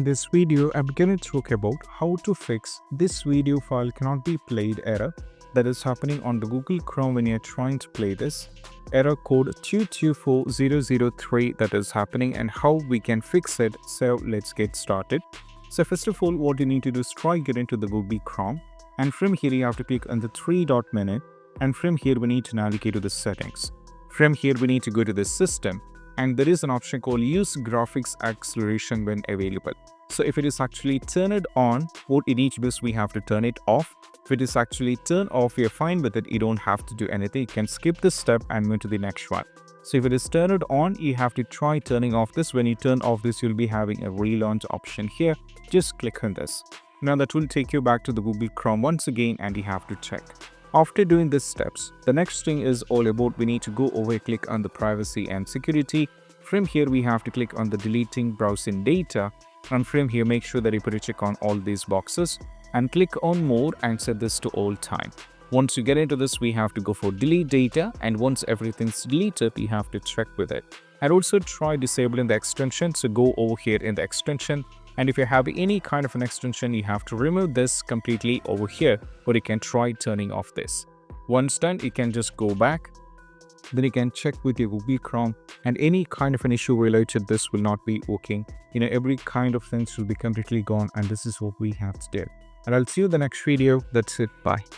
this video, I'm going to talk about how to fix this video file cannot be played error that is happening on the Google Chrome when you're trying to play this. Error code 224003 that is happening and how we can fix it. So let's get started. So first of all, what you need to do is get into the Google Chrome, and from here you have to click on the three-dot menu, and from here we need to navigate to the settings. From here we need to go to the system, and there is an option called use graphics acceleration when available. So if it is actually turned on, what in each bus we have to turn it off. If it is actually turned off, you're fine with it, you don't have to do anything. You can skip this step and move to the next one. So if it is turned on, you have to try turning off this. When you turn off this, you'll be having a relaunch option here. Just click on this. Now that will take you back to the Google Chrome once again, and you have to check. After doing these steps, the next thing is all about we need to go over, click on the privacy and security. From here we have to click on the deleting browsing data, and from here make sure that you put a check on all these boxes and click on more and set this to all time. Once you get into this, we have to go for delete data, and once everything's deleted, you have to check with it. And also try disabling the extension. So go over here in the extension, and if you have any kind of an extension, you have to remove this completely over here, or you can try turning off this. Once done, you can just go back. Then you can check with your Google Chrome, and any kind of an issue related to this will not be working. Every kind of things will be completely gone, and this is what we have to do. And I'll see you in the next video. That's it. Bye.